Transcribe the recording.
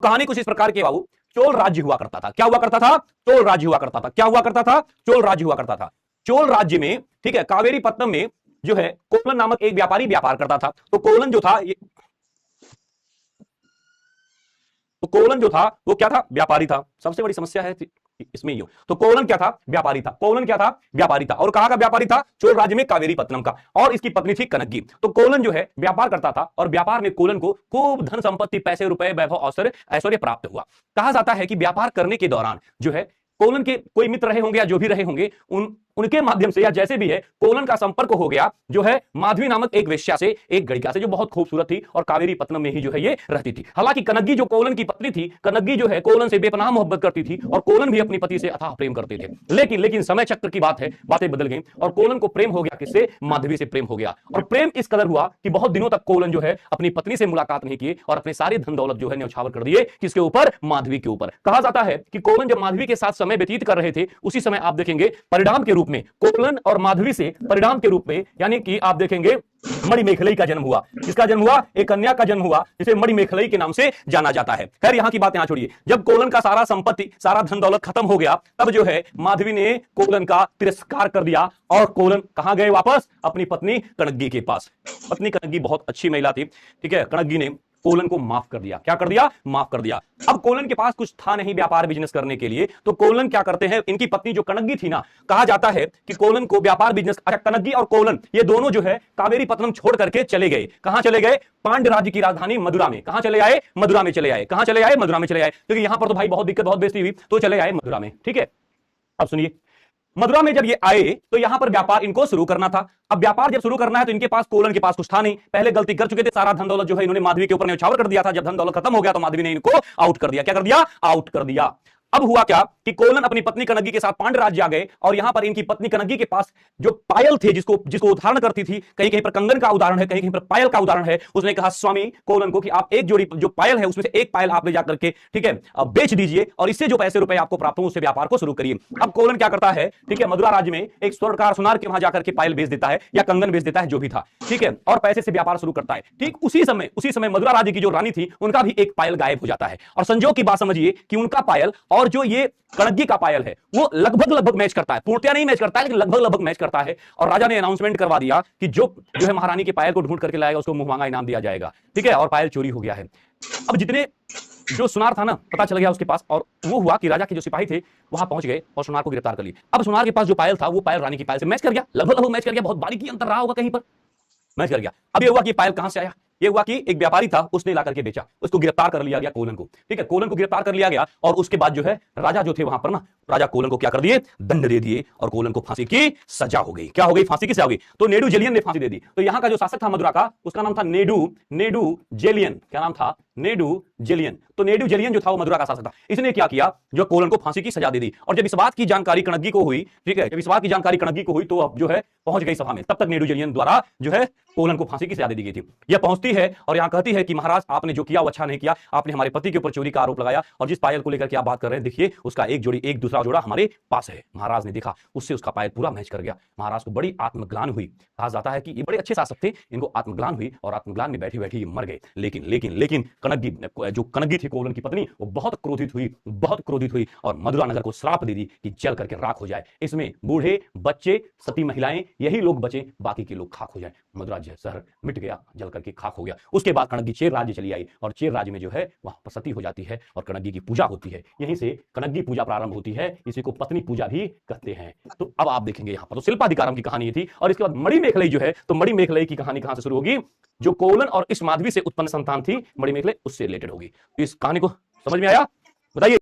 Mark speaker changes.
Speaker 1: कहानी कुछ इस प्रकार की बाबू, चोल राज्य हुआ करता था। क्या हुआ करता था? चोल राज्य हुआ करता था। क्या हुआ करता था? चोल राज्य हुआ करता था। चोल राज्य में, ठीक है, कावेरी पत्तनम में जो है कोलन नामक एक व्यापारी व्यापार करता था। तो कोलन जो था तो कोलन जो था वो क्या था? व्यापारी था। सबसे बड़ी समस्या है इसमें ये। तो कोलन क्या था? व्यापारी था। कोलन क्या था? व्यापारी था। और कहां का व्यापारी था? चोल राज्य में कावेरी पत्तनम का। और इसकी पत्नी थी कनग्गी। तो कोलन जो है व्यापार करता था और व्यापार में कोलन को खूब धन संपत्ति, पैसे, रुपए, वैभव, ऐश्वर्य प्राप्त हुआ। कहा जाता है कि व्यापार करने के दौरान जो है कोलन के कोई मित्र रहे होंगे या जो भी रहे होंगे उनके माध्यम से या जैसे भी है कोलन का संपर्क हो गया जो है माधवी नामक एक वेश्या से, एक गणिका से, जो बहुत खूबसूरत थी और कावेरी पत्तनम में ही जो है ये रहती थी। हालांकि कनग्गी जो कोलन की पत्नी थी, कनग्गी जो है कोलन से बेपनाह मोहब्बत करती थी और कोलन भी अपनी पति से अथाह प्रेम करते थे। लेकिन समय चक्र की बात है, बातें बदल गई और कोलन को प्रेम हो गया किससे? माधवी से प्रेम हो गया। और प्रेम इस कदर हुआ कि बहुत दिनों तक कोलन जो है अपनी पत्नी से मुलाकात नहीं किए और अपने सारे धन दौलत जो है न्यौछावर कर दिए। किसके ऊपर? माधवी के ऊपर। कहा जाता है कि कोलन जब माधवी के साथ समय व्यतीत कर रहे थे, उसी समय आप देखेंगे परिणाम के रूप में कोलन और माधवी से परिणाम के रूप में यानी कि आप देखेंगे मणिमेखलई का जन्म हुआ। किसका जन्म हुआ? एक कन्या का जन्म हुआ जिसे मणिमेखलई के नाम से जाना जाता है। खैर यहां की बात यहां छोड़िए। जब कोलन का सारा संपत्ति, सारा धन दौलत खत्म हो गया, तब जो है माधवी ने कोलन का तिरस्कार कर दिया और कोलन कहां गए? वापस अपनी पत्नी कनग्गी के पास। पत्नी कनग्गी बहुत अच्छी महिला थी, ठीक है। कनग्गी ने कोलन को माफ कर दिया। क्या कर दिया? माफ कर दिया। अब कोलन के पास कुछ था नहीं व्यापार बिजनेस करने के लिए, तो कोलन क्या करते हैं, इनकी पत्नी जो कनग्गी थी ना, कहा जाता है कि कोलन को व्यापार बिजनेस, अच्छा कनग्गी और कोलन ये दोनों जो है कावेरी पत्तनम छोड़ करके चले गए। कहां चले गए? पांड्य राज्य की राजधानी मदुरा में। कहां चले आए? मदुरा में चले आए। कहां चले आए? मदुरा में चले आए, क्योंकि यहां पर तो भाई बहुत दिक्कत, बहुत बेइज्जती हुई, तो चले आए मदुरा में। ठीक है, अब सुनिए, मदुरा में जब ये आए तो यहां पर व्यापार इनको शुरू करना था। अब व्यापार जब शुरू करना है तो इनके पास, कोलन के पास कुछ था नहीं, पहले गलती कर चुके थे, सारा धन दौलत जो है इन्होंने माधवी के ऊपर न्यौछावर कर दिया था। जब धन दौलत खत्म हो गया तो माधवी ने इनको आउट कर दिया। क्या कर दिया? आउट कर दिया। अब हुआ क्या कि कोलन अपनी पत्नी कनग्गी के साथ पांड्य राज्य आ गए और यहां पर इनकी पत्नी कनग्गी के पास जो पायल थे, जिसको उदाहरण करती थी, कहीं कहीं पर कंगन का उदाहरण है, कहीं कहीं पर पायल का उदाहरण है, उसने कहा स्वामी कोलन को कि आप एक जोड़ी जो पायल है उसमें से एक पायल आप ले जाकर के, ठीक है, बेच दीजिए और इससे जो पैसे रुपए आपको प्राप्त हो उससे व्यापार को शुरू करिए। अब कोलन क्या करता है, ठीक है, मदुरा राज्य में एक स्वर्णकार सुनार के वहां जाकर के पायल बेच देता है या कंगन बेच देता है, जो भी था, ठीक है, और पैसे से व्यापार शुरू करता है। ठीक उसी समय मदुरा राज्य की जो रानी थी उनका भी एक पायल गायब हो जाता है और संजोग की बात समझिए कि उनका पायल और जो ये कनग्गी का पायल है वो लगभग मैच करता है, पूर्णतया नहीं मैच करता है लेकिन लगभग मैच करता है। और राजा ने अनाउंसमेंट करवा दिया कि जो है महारानी के पायल को ढूंढ करके लाएगा उसको मुंह मांगा इनाम दिया जाएगा, ठीक है, और पायल चोरी हो गया है। अब जितने जो सुनार था ना, पता चल गया उसके पास, और वो हुआ कि राजा के जो सिपाही थे वहां पहुंच गए और सुनार को गिरफ्तार कर लिए। अब सुनार के पास जो पायल था वो पायल रानी की पायल से मैच कर गया, लगभग मैच कर गया, बहुत बारीकी अंतर रहा होगा, कहीं पर मैच कर गया। अब ये हुआ कि पायल कहां से आया, ये हुआ कि एक व्यापारी था उसने ला करके बेचा, उसको गिरफ्तार कर लिया गया कोलन को, ठीक है, कोलन को गिरफ्तार कर लिया गया और उसके बाद जो है राजा जो थे वहां पर ना, राजा कोलन को क्या कर दिए, दंड दे दिए और कोलन को फांसी की सजा हो गई। क्या हो गई? फांसी की सजा हो गई। तो नेडू जेलियन ने फांसी दे दी। तो यहां का जो शासक था मदुरा का, उसका नाम था नेडू जेलियन। क्या नाम था? नेडू जेलियन। तो नेडू जेलियन जो था वो मदुरा का शासक था। इसने क्या किया, जो कोलन को फांसी की सजा दे दी। और जब इस बात की जानकारी कनग्गी को हुई, ठीक है, जब इस बात की जानकारी कनग्गी को हुई तो अब जो है पहुंच गई सभा में। तब तक नेडू जेलियन द्वारा जो है कोलन को फांसी की सजा दे दी गई थी। यह पहुंचती है और यहां कहती है कि महाराज आपने जो किया वो अच्छा नहीं किया, आपने हमारे पति के ऊपर चोरी का आरोप लगाया और जिस पायल को लेकर के आप बात कर रहे हैं देखिए उसका एक दूसरा जोड़ा हमारे पास है। महाराज ने देखा, उससे उसका पायल पूरा मैच कर गया। महाराज को बड़ी आत्मग्लान हुई। कहा जाता है कि ये बड़े अच्छे शासक थे, इनको आत्मग्लान हुई और आत्मग्लान में बैठी बैठी मर गए। लेकिन कनग्गी थी कोलन की पत्नी, वो बहुत क्रोधित हुई और मदुरा नगर को श्राप दे दी कि जल करके राख हो जाए। इसमें बूढ़े, बच्चे, सती महिलाएं, यही लोग बचे, बाकी के लोग खाक हो जाए। मदुरा शहर मिट गया, जल करके खाक हो गया। उसके बाद कनग्गी चेर राज्य चली आई और चेर राज्य में जो है वहां पर सती हो जाती है और कनग्गी की पूजा होती है। यहीं से कनग्गी पूजा प्रारंभ होती है, इसी को पत्नी पूजा भी कहते हैं। तो अब आप देखेंगे यहां पर तो शिल्पाधिकारम की कहानी थी और इसके बाद मणिमेखलई जो है, तो मणिमेखलई की कहानी कहां से शुरू होगी, जो कोलन और इस माधवी से उत्पन्न संतान थी मणिमेखलई, उससे रिलेटेड होगी। तो इस कहानी को समझ में आया? बताइए।